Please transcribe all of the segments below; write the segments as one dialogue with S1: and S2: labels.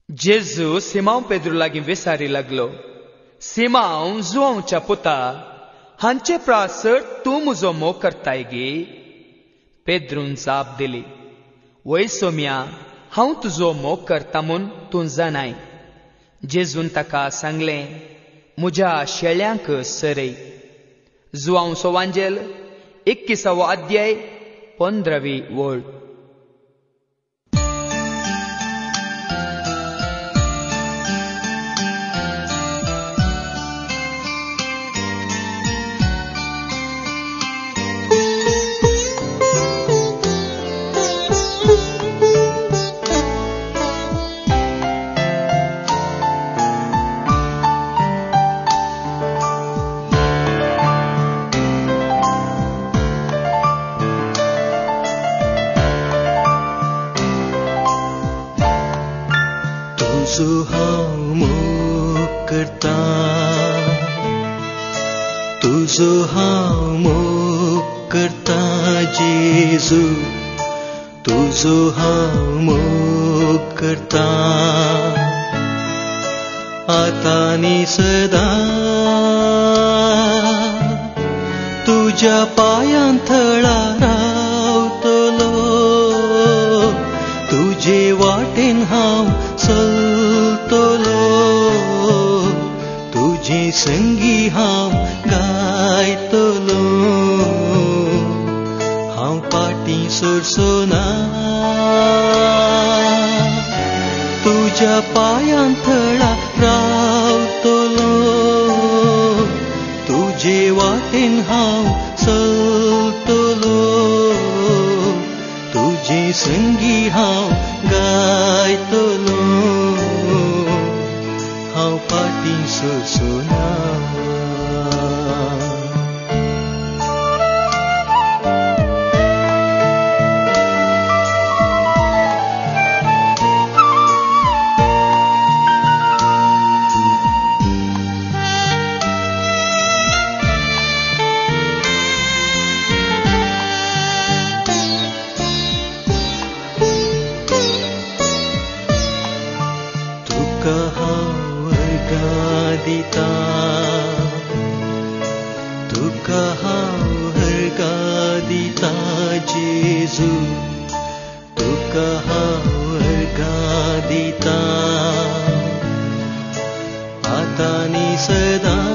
S1: जेजू सिमांव पेद्रू लागीं विसारी लागलो, सिमांव जुआंवच्या पुता, हांचे प्रासर तूं म्हजो मोग करताय गे? पेद्रून जाप दिली, वय सोम्या, हांव तुजो मोग करता म्हूण तूं जाणाय. जेजून ताका सांगलें, म्हज्या शेळ्यांक सरय. जुआंवचो वांजेल 21 अध्याय 15वी वळ.
S2: तुझो हांव मोग करता, तुझो हांव मोग करता जेजू, तुझो हांव मोग करता. आतांनी सदां तुज्या पांयां थळार रावतलो, तुजे वाटेन हांव चलतलो, तुजे संगी हांव गायतलो. हांव फाटीं सरसोना, तुज्या पांयां थळार रावतलो, तुजे वाटेन हांव चलतलो, तुजे संगी हांव गायतलो. हांव फाटीं सरसोना. तुका हांव अर्गां दिता, तुका हांव अर्गां दिता जेजू, तुका हांव अर्गां दिता. आतांनी सदां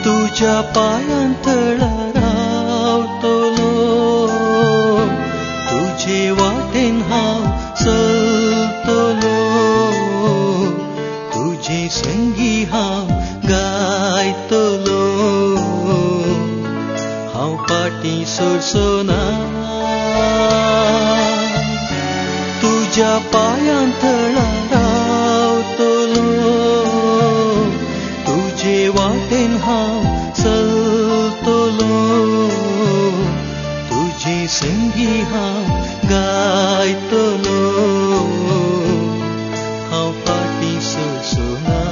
S2: तुज्या पांयां थळार रावतलो, तुजे वाटेन हांव चलतलो, तुजे संगी हांव गायतलो. हांव फाटीं सरसोना, तुज्या पांयां थळार रावतलो, तुजे वाटेन हांव चलतलो, तुजे संगी हांव गायतलो. हांव फाटीं सरसोना.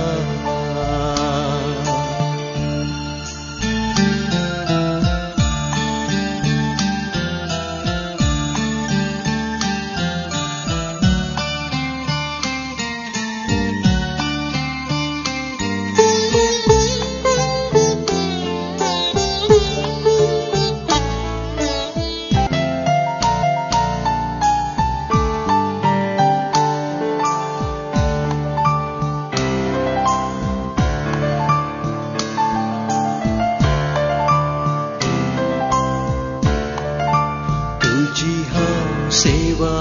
S2: तुजी हांव सेवा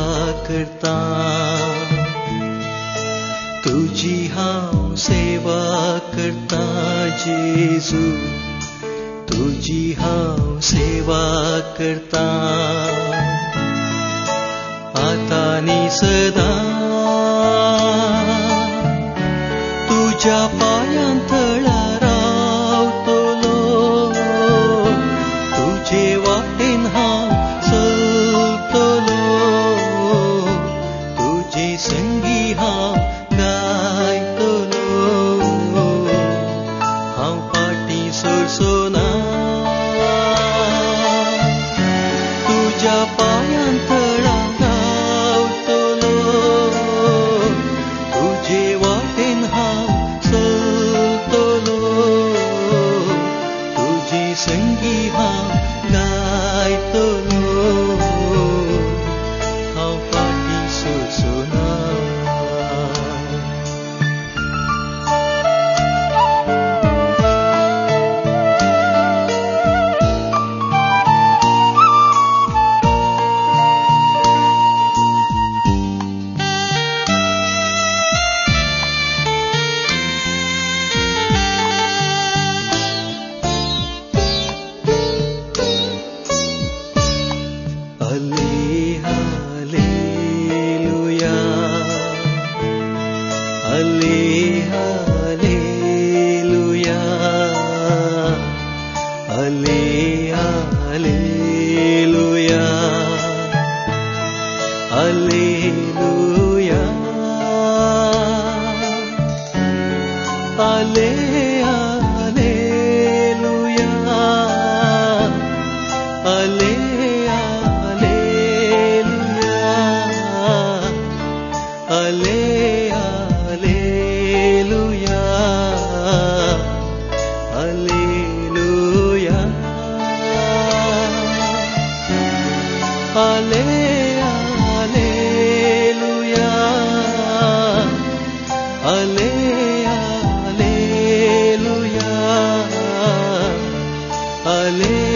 S2: करता, तुजी हांव सेवा करता जेजू, तुजी हांव सेवा करता. आतांनी सदां तुज्या पांयां थळार रावतलो, तुजे वाटेन हांव चलतलो, तुजे संगी हांव गायतलो. हांव फाटीं सरसोना, तुज्या पांयां थळार रावतलो, सुना.
S3: Alleluia.